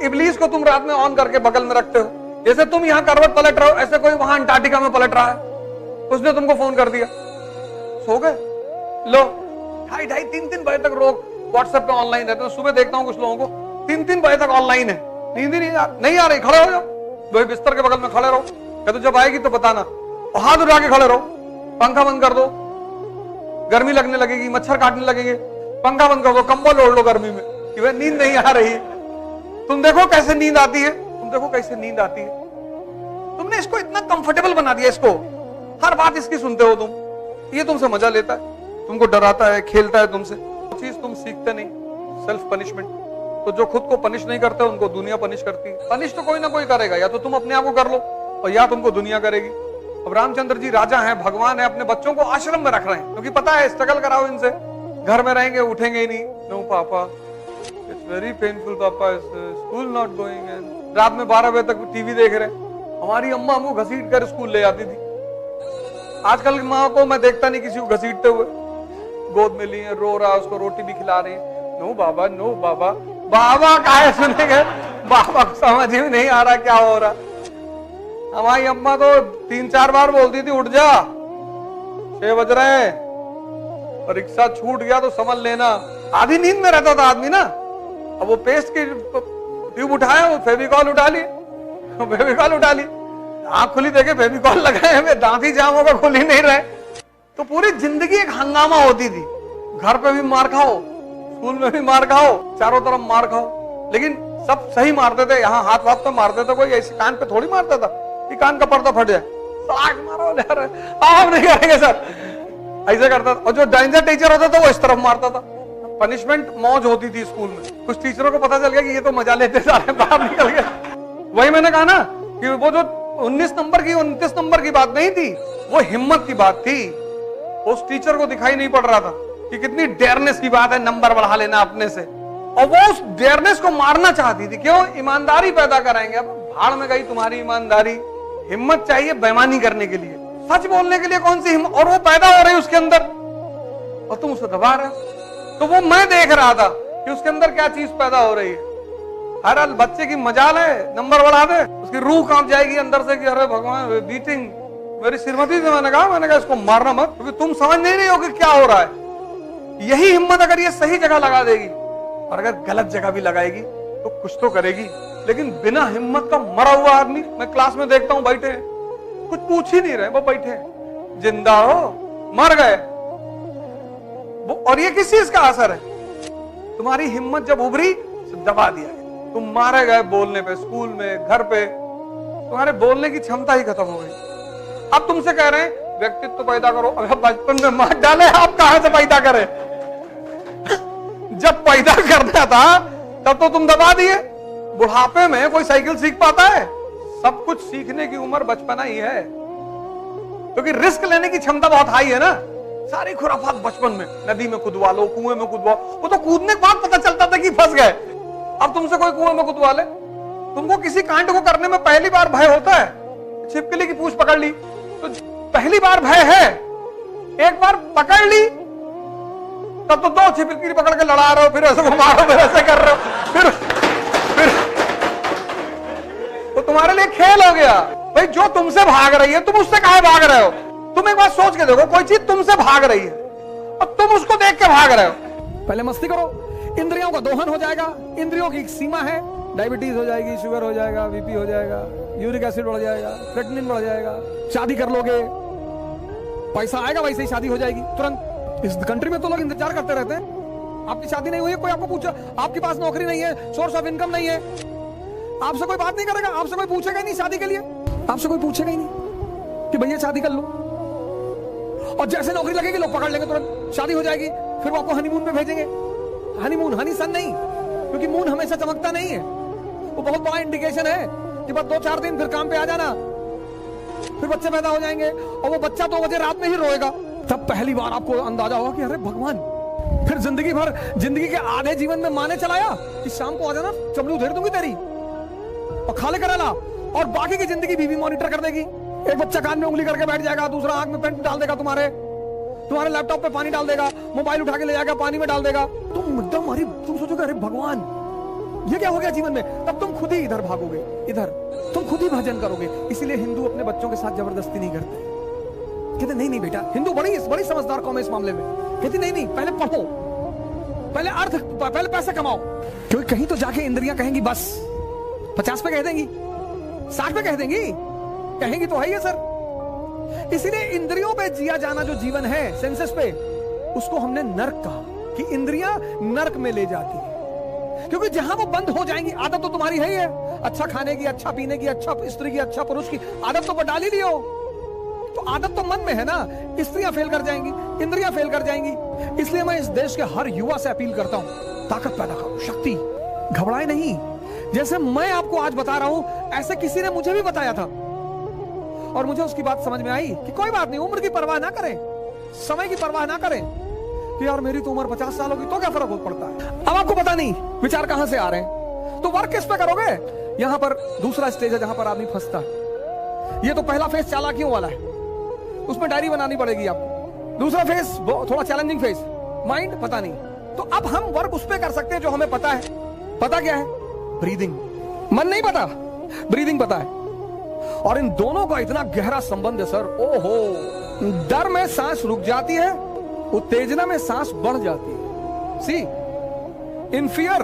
इब्लीस को तुम रात में ऑन करके बगल में रखते हो। जैसे तुम यहाँ करवट पलट रहे हो, ऐसे कोई वहां अंटार्कटिका में पलट रहा है, उसने तुमको फोन कर दिया, सो गए। लो 2:30 3 बजे तक लोग व्हाट्सएप पे ऑनलाइन रहते हैं। सुबह देखता हूँ कुछ लोगों को 3 बजे तक ऑनलाइन है, नींद ही नहीं आ रही। खड़े हो जाओ, वही बिस्तर के बगल में खड़े रहो, कहते जब आएगी तो बताना, और हाथ उठा के खड़े रहो। पंखा बंद कर दो, गर्मी लगने लगेगी, मच्छर काटने लगेंगे, पंखा बंद कर दो, कंबल ओढ़ लो गर्मी में कि भाई नींद नहीं आ रही। तुम देखो कैसे नींद आती है, तुम देखो कैसे नींद आती है। तुमने इसको इतना कंफर्टेबल बना दिया, इसको हर बात इसकी सुनते हो तुम। ये तुमसे मजा लेता है, तुमको डराता है, खेलता है तुमसे। चीज तुम सीखते नहीं, सेल्फ पनिशमेंट। तो जो खुद को पनिश नहीं करते उनको दुनिया पनिश करती है। पनिश तो कोई ना कोई करेगा, या तो तुम अपने आप को कर लो और या तुमको दुनिया करेगी। अब रामचंद्र जी राजा हैं, भगवान है, अपने बच्चों को आश्रम में रख रहे हैं क्योंकि पता है स्ट्रगल कराओ इनसे, घर में रहेंगे उठेंगे ही नहीं। नो पापा, इट्स वेरी पेनफुल पापा, स्कूल नॉट गोइंग। एंड रात में 12 बजे तक टीवी देख रहे। हमारी अम्मा हमको घसीट कर स्कूल ले जाती थी। आजकल की माँ को मैं देखता नहीं किसी को घसीटते हुए, गोद में लिए, रो रहा, उसको रोटी भी खिला रही। नो बाबा, नो बाबा, बाबा काहे सुनेंगे, बाबा को समझ ही नहीं आ रहा क्या हो रहा। हमारी अम्मा तो 3-4 बार बोलती थी उठ जा, 6 बज रहे हैं, और रिक्शा छूट गया तो समझ लेना। आधी नींद में रहता था आदमी ना। अब वो पेस्ट की ट्यूब उठाया, वो फेविकॉल उठा ली, फेविकॉल उठा ली, आंख खुली देखे फेविकॉल लगाए हुए, दांत ही जाम होगा, खुल ही नहीं रहे। तो पूरी जिंदगी एक हंगामा होती थी। घर पे भी मार खाओ, स्कूल में भी मार खाओ, चारों तरफ मार खाओ, लेकिन सब सही मारते थे। यहाँ हाथ वाथ पे मारते थे, कोई ऐसे कान पे थोड़ी मारता था कि कान का पर्दा फट जाए, मारो आप नहीं करेंगे सर, ऐसे करता था। और जो डेंजर टीचर होता था वो इस तरफ मारता था। पनिशमेंट मौज होती थी स्कूल में। कुछ टीचरों को पता चल गया कि ये तो मजा लेते सारे, बाहर निकल गए। वही मैंने कहा ना कि वो जो 19 नंबर की 29 नंबर की बात नहीं थी, वो हिम्मत की बात थी। उस टीचर को दिखाई नहीं पड़ रहा था कि कितनी डेयरनेस की बात है नंबर बढ़ा लेना अपने से, और वो उस डेयरनेस को मारना चाहती थी। क्यों? ईमानदारी पैदा कराएंगे। अब भाड़ में गई तुम्हारी ईमानदारी। हिम्मत चाहिए बेईमानी करने के लिए, सच बोलने के लिए कौन सी हिम्मत, और वो पैदा हो रही है उसके अंदर और तुम उसे दबा रहे हो। तो वो मैं देख रहा था कि उसके अंदर क्या चीज पैदा हो रही है। हर बच्चे की मजाल है नंबर बढ़ा दे, उसकी रूह कांप जाएगी अंदर से कि अरे भगवान, बीटिंग। मेरी श्रीमती से मैंने कहा इसको मारना मत, क्योंकि तुम समझ नहीं रही हो कि क्या हो रहा है। यही हिम्मत अगर ये सही जगह लगा देगी, और अगर गलत जगह भी लगाएगी तो कुछ तो करेगी। लेकिन बिना हिम्मत का मरा हुआ आदमी मैं क्लास में देखता हूं, बैठे हैं, कुछ पूछ ही नहीं रहे, वो बैठे हैं। जिंदा हो, मर गए। और ये किस चीज का असर है? तुम्हारी हिम्मत जब उभरी दबा दिया, तुम मारे गए बोलने पे, स्कूल में, घर पे, तुम्हारे बोलने की क्षमता ही खत्म हो गई। अब तुमसे कह रहे हैं व्यक्तित्व पैदा करो। अब बचपन में मार डाले, आप कहां से पैदा करें? जब पैदा करना था तब तो तुम दबा दिए। बुढ़ापे में कोई साइकिल सीख पाता है? सब कुछ सीखने की उम्र बचपना ही है, क्योंकि रिस्क लेने की क्षमता बहुत हाई है ना। सारी खुराफात बचपन में, नदी में कूदवा लो, कुएं में कूदवा, वो तो कूदने के बाद पता चलता था कि फंस गए। अब तुमसे कोई कुएं में कूदवा ले, तुमको किसी कांड को करने में पहली बार भय होता है। छिपकली की पूंछ पकड़ ली तो पहली बार भय है, एक बार पकड़ ली तब तो 2 छिपकली पकड़ के लड़ा रहे हो, फिर ऐसे मारो, फिर ऐसे कर रहे हो, फिर तो तुम्हारे लिए खेल हो गया। भाई जो तुमसे भाग रही है, तुम उससे काहे भाग रहे हो? तुम एक बार सोच के देखो, कोई चीज तुमसे भाग रही है और तुम उसको देख के भाग रहे हो। पहले मस्ती करो, इंद्रियों का दोहन हो जाएगा। इंद्रियों की एक सीमा है, डायबिटीज हो जाएगी, शुगर हो जाएगा, बीपी हो जाएगा, यूरिक एसिड बढ़ जाएगा, क्रिएटिनिन बढ़ जाएगा। शादी कर लोगे, पैसा आएगा, वैसे ही शादी हो जाएगी तुरंत। इस कंट्री में तो लोग इंतजार करते रहते हैं, आपकी शादी नहीं हुई है, कोई आपको पूछा, आपके पास नौकरी नहीं है, सोर्स ऑफ इनकम नहीं है, आपसे कोई बात नहीं करेगा, आपसे कोई पूछेगा ही नहीं शादी के लिए, आपसे कोई पूछेगा ही नहीं कि भैया शादी कर लो। और जैसे नौकरी लगेगी लोग पकड़ लेंगे, तुरंत शादी हो जाएगी, फिर वो आपको हनीमून में भेजेंगे। हनीमून, हनी सन नहीं, क्योंकि मून हमेशा चमकता नहीं है। वो बहुत बड़ा इंडिकेशन है कि बस 2-4 दिन फिर काम पे आ जाना, फिर बच्चे पैदा हो जाएंगे, और वो बच्चा 2 बजे रात में ही रोएगा। तब पहली बार आपको अंदाजा होगा कि अरे भगवान। फिर जिंदगी भर, जिंदगी के आधे जीवन में माने चलाया कि शाम को आ जाना, चमड़ी उधेड़ दूंगी तेरी और खा ले कराला, और बाकी की जिंदगी बीवी मॉनिटर कर देगी। एक बच्चा कान में उंगली करके बैठ जाएगा, दूसरा आंख में पेंट डाल देगा, तुम्हारे लैपटॉप पे पानी डाल देगा, मोबाइल उठा के ले जाएगा, पानी में डाल देगा। तुम एकदम, अरे तुम सोचोगे अरे भगवान, ये क्या हो गया जीवन में, तब तुम खुद ही इधर भागोगे, इधर तुम खुद ही भजन करोगे। इसीलिए हिंदू अपने बच्चों के साथ जबरदस्ती नहीं करते। कहते नहीं नहीं बेटा, हिंदू बड़ी समझदार कौम है इस मामले में। कहती नहीं नहीं, पहले पढ़ो, पहले पैसे कमाओ, क्योंकि कहीं तो जाके इंद्रियां कहेंगी बस। 50 पे कह देंगी, 60 पे कह देंगी, कहेंगी तो है ही सर। इसीलिए इंद्रियों पे जिया जाना जो जीवन है, सेंसेस पे, उसको हमने नर्क कहा कि इंद्रियां नर्क में ले जाती है। क्योंकि जहां वो बंद हो जाएंगी, आदत तो तुम्हारी है ही है, अच्छा खाने की, अच्छा पीने की, अच्छा स्त्री की, अच्छा पुरुष की आदत तो डाल ही ली हो, तो आदत तो मन में है ना। स्त्रियां फेल कर जाएंगी, इंद्रियां फेल कर जाएंगी। इसलिए मैं इस देश के हर युवा से अपील करता हूं, ताकत पैदा करो, शक्ति, घबराए नहीं। जैसे मैं आपको आज बता रहा हूं, ऐसे किसी ने मुझे भी बताया था और मुझे उसकी बात समझ में आई कि कोई बात नहीं, उम्र की परवाह ना करें, समय की परवाह ना करें कि यार मेरी तो उम्र 50 साल होगी तो क्या फर्क पड़ता है। अब आपको पता नहीं विचार कहां से आ रहे हैं, तो वर्क किस पे करोगे। यहां पर दूसरा स्टेज है जहां पर आदमी फंसता है। ये तो पहला फेज चालाकियों वाला है, उसमें डायरी बनानी पड़ेगी आपको। दूसरा फेज थोड़ा चैलेंजिंग फेज, माइंड पता नहीं। तो अब हम वर्क उस पे कर सकते हैं जो हमें पता है। पता क्या है? ब्रीदिंग। मन नहीं पता, ब्रीदिंग पता है। और इन दोनों का इतना गहरा संबंध है सर, ओहो। डर में सांस रुक जाती है, उत्तेजना में सांस बढ़ जाती है। सी इन फियर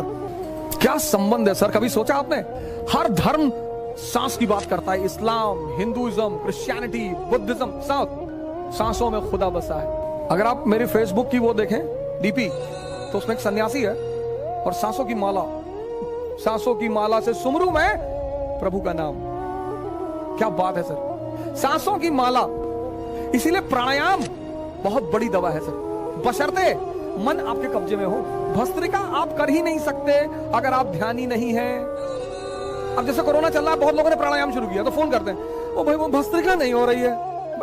क्या संबंध है सर, कभी सोचा आपने? हर धर्म सांस की बात करता है, इस्लाम, हिंदुइज्म, क्रिश्चियनिटी, बुद्धिज्म, सब सांसों में खुदा बसा है। अगर आप मेरे फेसबुक की वो देखें डीपी, तो उसमें एक सन्यासी है और सांसों की माला से सुमरू मैं प्रभु का नाम। क्या बात है सर, सांसों की माला। इसीलिए प्राणायाम बहुत बड़ी दवा है सर, बशर्ते मन आपके कब्जे में हो। भस्त्रिका आप कर ही नहीं सकते अगर आप ध्यानी नहीं है। अब जैसे कोरोना चल रहा है, बहुत लोगों ने प्राणायाम शुरू किया तो फोन करते हैं, ओ भाई वो भस्त्रिका नहीं हो रही है।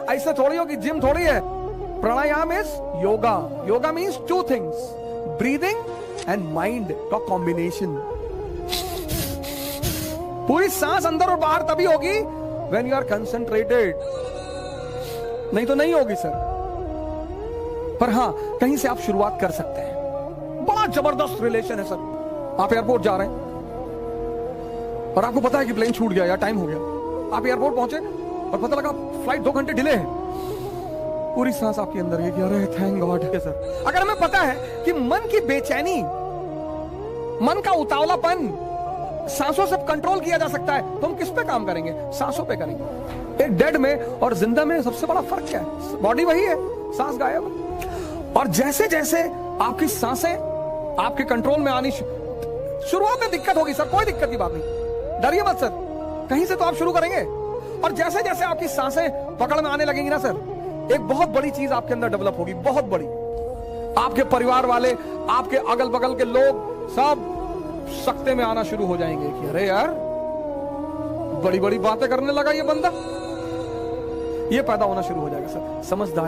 ऐसे थोड़ी हो कि जिम थोड़ी है। Pranayama is yoga. Yoga means 2 things, breathing and mind का कॉम्बिनेशन। पूरी सांस अंदर और बाहर तभी होगी when you are concentrated, नहीं तो नहीं होगी सर। पर हां, कहीं से आप शुरुआत कर सकते हैं। बड़ा जबरदस्त रिलेशन है सर। आप एयरपोर्ट जा रहे हैं और आपको पता है कि प्लेन छूट गया या टाइम हो गया। आप एयरपोर्ट पहुंचे और पता लगा फ्लाइट 2 घंटे डिले है। पूरी सांस आपके अंदर है कि अरे थैंक गॉड है सर। अगर हमें पता है कि मन की बेचैनी, मन का उतावलापन सांसों से कंट्रोल किया जा सकता है, तो हम किस पे काम करेंगे? सांसों पे करेंगे। एक डेड में और जिंदा में सबसे बड़ा फर्क क्या है? बॉडी वही है, सांस गायब। और जैसे जैसे आपकी सांसें आपके कंट्रोल में आनी, शुरुआत में दिक्कत होगी सर, कोई दिक्कत की बात नहीं, डरिए मत सर, कहीं से तो आप शुरू करेंगे। और जैसे जैसे आपकी सांसें पकड़ में आने लगेंगी ना सर, एक बहुत बड़ी चीज आपके अंदर डेवलप होगी, बहुत बड़ी। आपके परिवार वाले, आपके अगल बगल के लोग सब सकते में आना शुरू हो जाएंगे कि अरे यार बड़ी बड़ी बातें करने लगा ये बंदा। ये पैदा होना शुरू हो जाएगा सर, समझदारी।